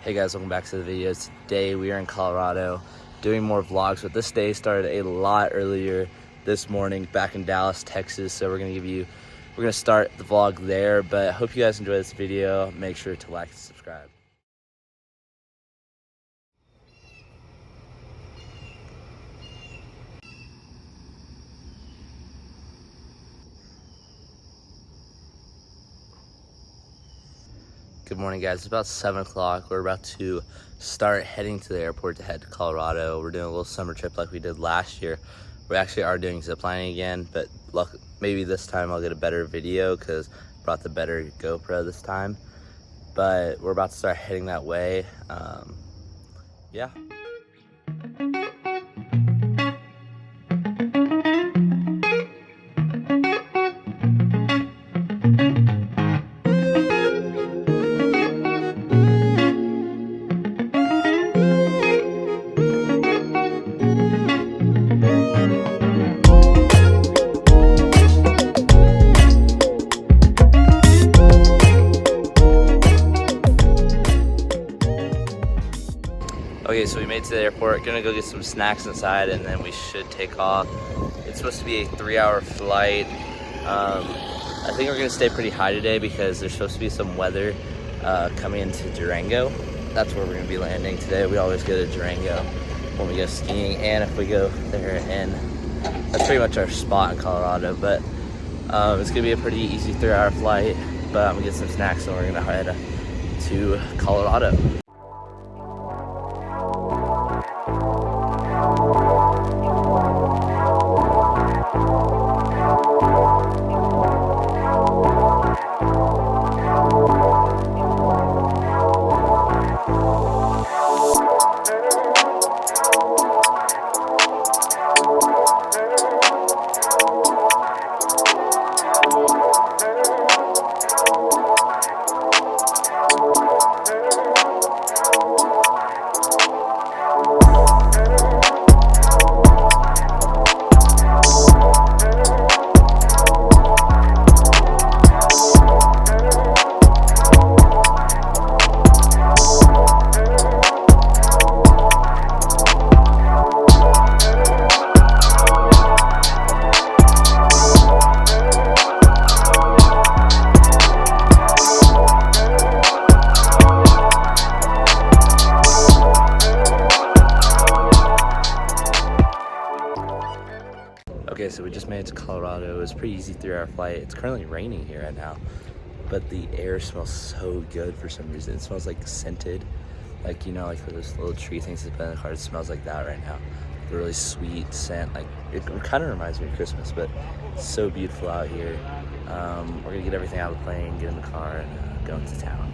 Hey guys, welcome back to the video. Today we are in Colorado doing more vlogs, but this day started a lot earlier this morning back in Dallas, Texas. So we're gonna start the vlog there, but I hope you guys enjoy this video. Make sure to like and subscribe. Good morning, guys. It's about 7 o'clock. We're about to start heading to the airport to head to Colorado. We're doing a little summer trip like we did last year. We actually are doing ziplining again, but maybe this time I'll get a better video because I brought the better GoPro this time. But we're about to start heading that way. Yeah. Okay, so we made it to the airport. Gonna go get some snacks inside and then we should take off. It's supposed to be a 3-hour flight. I think we're gonna stay pretty high today because there's supposed to be some weather coming into Durango. That's where we're gonna be landing today. We always go to Durango when we go skiing, and if we go there, and that's pretty much our spot in Colorado. But it's gonna be a pretty easy 3-hour flight, but I'm gonna get some snacks and we're gonna head to Colorado. Okay, so we just made it to Colorado. It was a pretty easy 3-hour flight. It's currently raining here right now, but the air smells so good for some reason. It smells like scented, like, you know, like those little tree things that put in the car. It smells like that right now. A really sweet scent. Like, it kind of reminds me of Christmas, but it's so beautiful out here. We're gonna get everything out of the plane, get in the car, and go into town.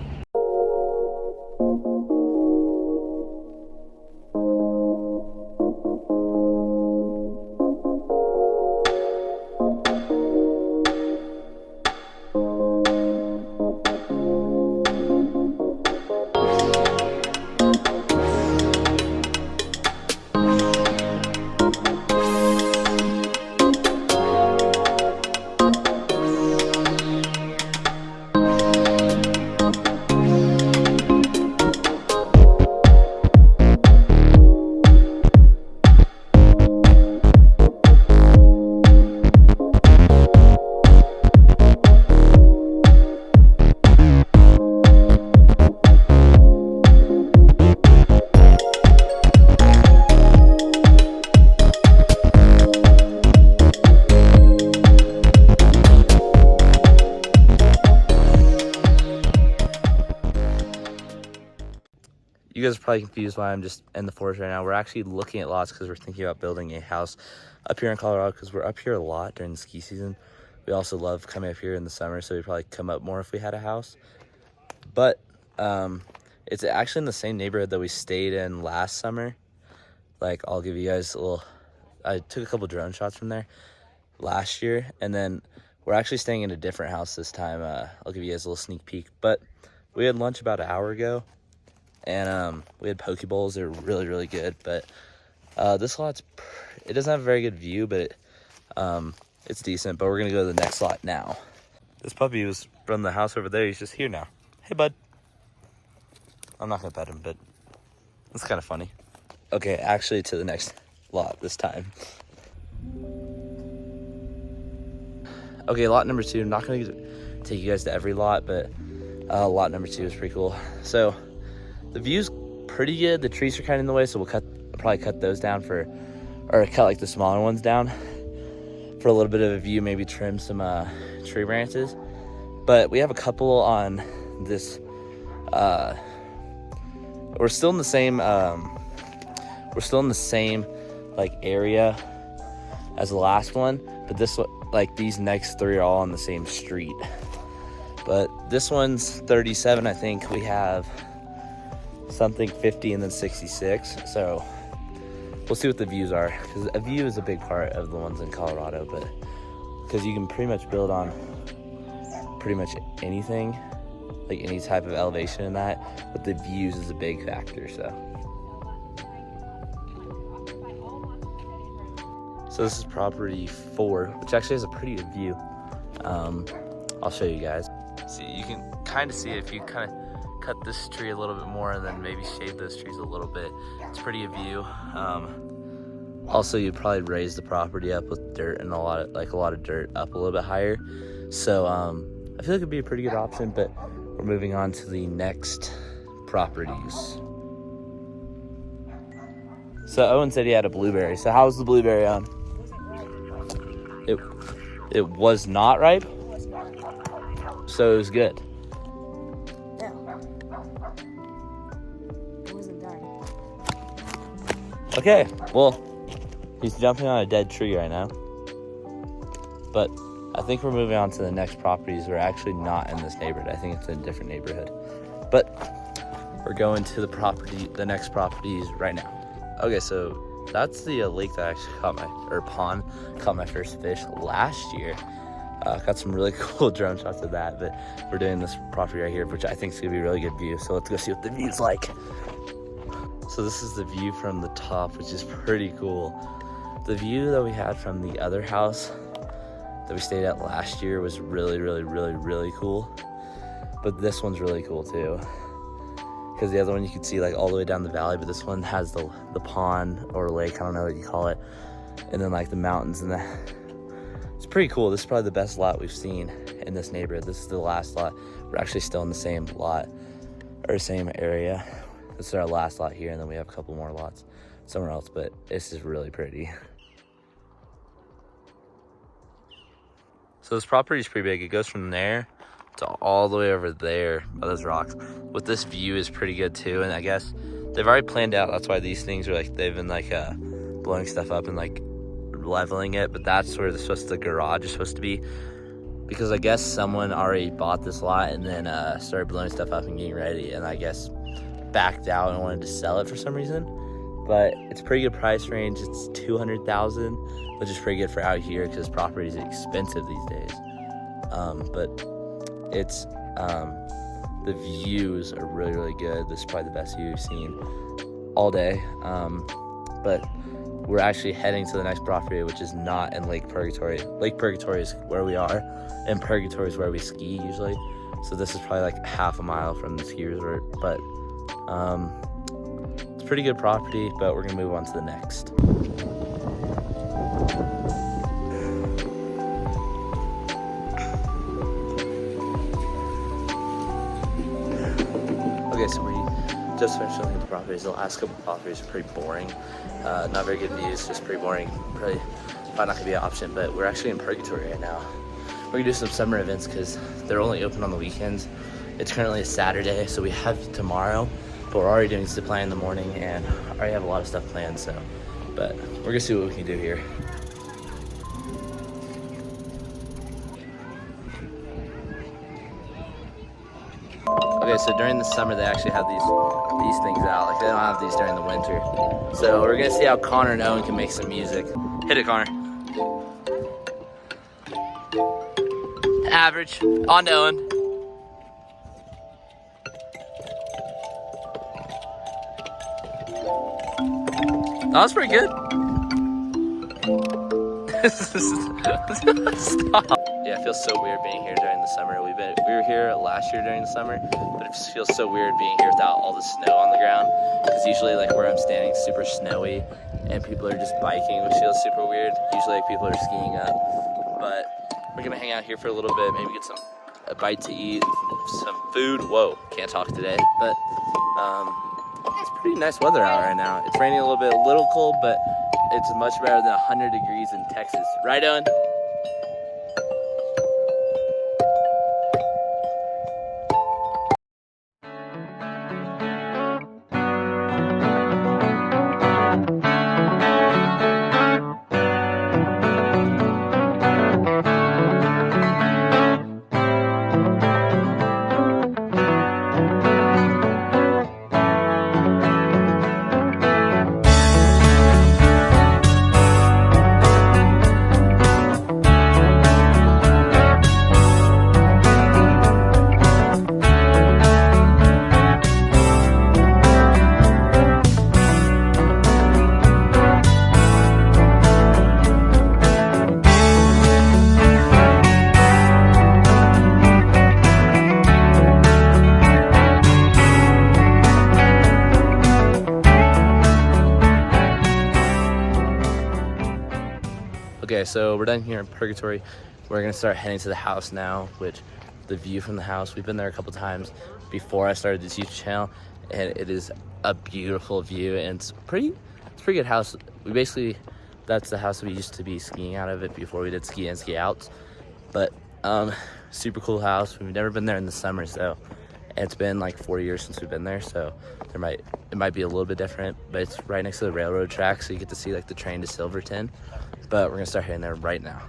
You guys are probably confused why I'm just in the forest right now. We're actually looking at lots because we're thinking about building a house up here in Colorado because we're up here a lot during the ski season. We also love coming up here in the summer, so we'd probably come up more if we had a house. But it's actually in the same neighborhood that we stayed in last summer. Like, I'll give you guys a little, I took a couple drone shots from there last year, and then we're actually staying in a different house this time. I'll give you guys a little sneak peek. But we had lunch about an hour ago, and we had poke bowls. They were really, really good. But this lot's, it doesn't have a very good view, but it's decent. But we're gonna go to the next lot now. This puppy was from the house over there. He's just here now. Hey, bud. I'm not gonna pet him, but it's kind of funny. Okay, actually to the next lot this time. Okay, lot number 2. I'm not gonna take you guys to every lot, but lot number 2 is pretty cool. So the view's pretty good. The trees are kind of in the way, so we'll probably cut those down or cut like the smaller ones down for a little bit of a view, maybe trim some tree branches. But we have a couple on this, we're still in the same like area as the last one, but this one, like these next 3 are all on the same street. But this one's 37, I think. We have something 50 and then 66. So we'll see what the views are, because a view is a big part of the ones in Colorado, but because you can pretty much build on pretty much anything, like any type of elevation in that, but the views is a big factor. So this is property 4, which actually has a pretty good view. I'll show you guys. See, you can kind of see it if you kind of cut this tree a little bit more and then maybe shade those trees a little bit. It's pretty good view. Also, you'd probably raise the property up with dirt and a lot of dirt up a little bit higher. So I feel like it'd be a pretty good option, but we're moving on to the next properties. So Owen said he had a blueberry. So how was the blueberry on? It was not ripe? So it was good. Yeah. It wasn't done. Okay, well, he's jumping on a dead tree right now. But I think we're moving on to the next properties. We're actually not in this neighborhood. I think it's in a different neighborhood. But we're going to the next properties right now. Okay, so that's the lake that I actually pond, caught my first fish last year. Got some really cool drone shots of that, but we're doing this property right here, which I think is gonna be a really good view. So let's go see what the view's like. So this is the view from the top, which is pretty cool. The view that we had from the other house that we stayed at last year was really, really, really, really cool. But this one's really cool too, because the other one you could see like all the way down the valley, but this one has the pond or lake, I don't know what you call it, and then like the mountains and that. It's pretty cool. This is probably the best lot we've seen in this neighborhood. This is the last lot. We're actually still in the same lot or same area. This is our last lot here, and then we have a couple more lots somewhere else, but this is really pretty. So this property is pretty big. It goes from there to all the way over there by those rocks. But this view is pretty good too, and I guess they've already planned out. That's why these things are like, they've been like blowing stuff up and like leveling it, but that's where the garage is supposed to be, because I guess someone already bought this lot and then started blowing stuff up and getting ready, and I guess backed out and wanted to sell it for some reason. But it's a pretty good price range. It's $200,000, which is pretty good for out here because property is expensive these days. But it's the views are really, really good. This is probably the best view we've seen all day. But we're actually heading to the next property, which is not in Lake Purgatory. Lake Purgatory is where we are, and Purgatory is where we ski usually. So this is probably like half a mile from the ski resort, but it's a pretty good property, but we're gonna move on to the next. Okay, so we just finished looking at the properties. The last couple of properties are pretty boring. Not very good views, just pretty boring. Probably not gonna be an option, but we're actually in Purgatory right now. We're gonna do some summer events because they're only open on the weekends. It's currently a Saturday, so we have tomorrow, but we're already doing zip line in the morning and I already have a lot of stuff planned, so, but we're gonna see what we can do here. Okay, so during the summer they actually have these things out. Like they don't have these during the winter. So we're gonna see how Connor and Owen can make some music. Hit it, Connor. Average. On to Owen. That was pretty good. Stop. Yeah, Yeah, it feels so weird being here during the summer. We were here last year during the summer, but it just feels so weird being here without all the snow on the ground. Because usually, like where I'm standing, is super snowy, and people are just biking, which feels super weird. Usually, like, people are skiing up, but we're gonna hang out here for a little bit, maybe get a bite to eat, some food. Whoa, can't talk today, but it's pretty nice weather out right now. It's raining a little cold, but it's much better than 100 degrees in Texas. Right, Owen? Okay, so we're done here in Purgatory. We're gonna start heading to the house now, which the view from the house, we've been there a couple times before I started this YouTube channel, and it is a beautiful view, and it's a pretty good house. That's the house we used to be skiing out of it before we did ski in, ski outs. But super cool house. We've never been there in the summer, so it's been like 4 years since we've been there, so it might be a little bit different, but it's right next to the railroad track, so you get to see like the train to Silverton. But we're gonna start heading there right now.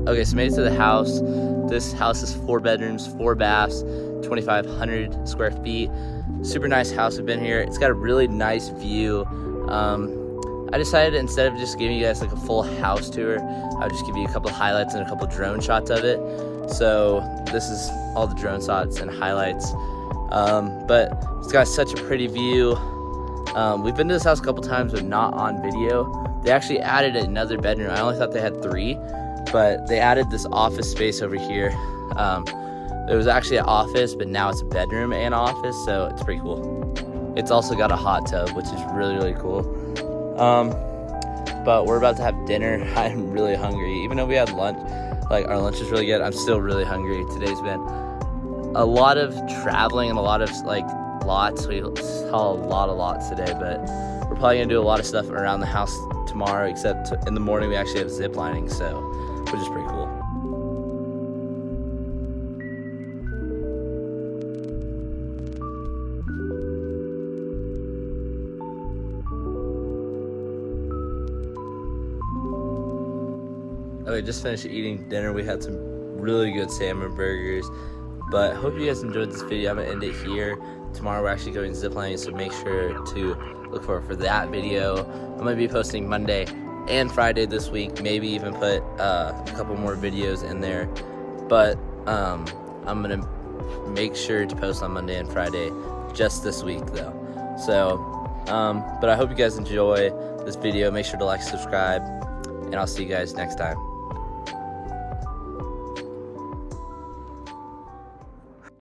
Okay, so made it to the house. This house is 4 bedrooms, 4 baths, 2,500 square feet. Super nice house. We've been here. It's got a really nice view. I decided instead of just giving you guys like a full house tour, I'll just give you a couple of highlights and a couple of drone shots of it. So this is all the drone shots and highlights. But it's got such a pretty view. We've been to this house a couple times, but not on video. They actually added another bedroom. I only thought they had 3, but they added this office space over here. It was actually an office, but now it's a bedroom and office, so it's pretty cool. It's also got a hot tub, which is really cool. But we're about to have dinner. I'm really hungry. Even though we had lunch, like our lunch is really good, I'm still really hungry. Today's been a lot of traveling and a lot of like lots. We saw a lot of lots today, but we're probably gonna do a lot of stuff around the house tomorrow, except in the morning we actually have zip lining, so which is pretty cool. Okay, just finished eating dinner. We had some really good salmon burgers, but I hope you guys enjoyed this video. I'm gonna end it here. Tomorrow we're actually going ziplining, so make sure to look for that video. I'm gonna be posting Monday and Friday this week, maybe even put a couple more videos in there, but I'm gonna make sure to post on Monday and Friday just this week though. So but I hope you guys enjoy this video. Make sure to like, subscribe, and I'll see you guys next time.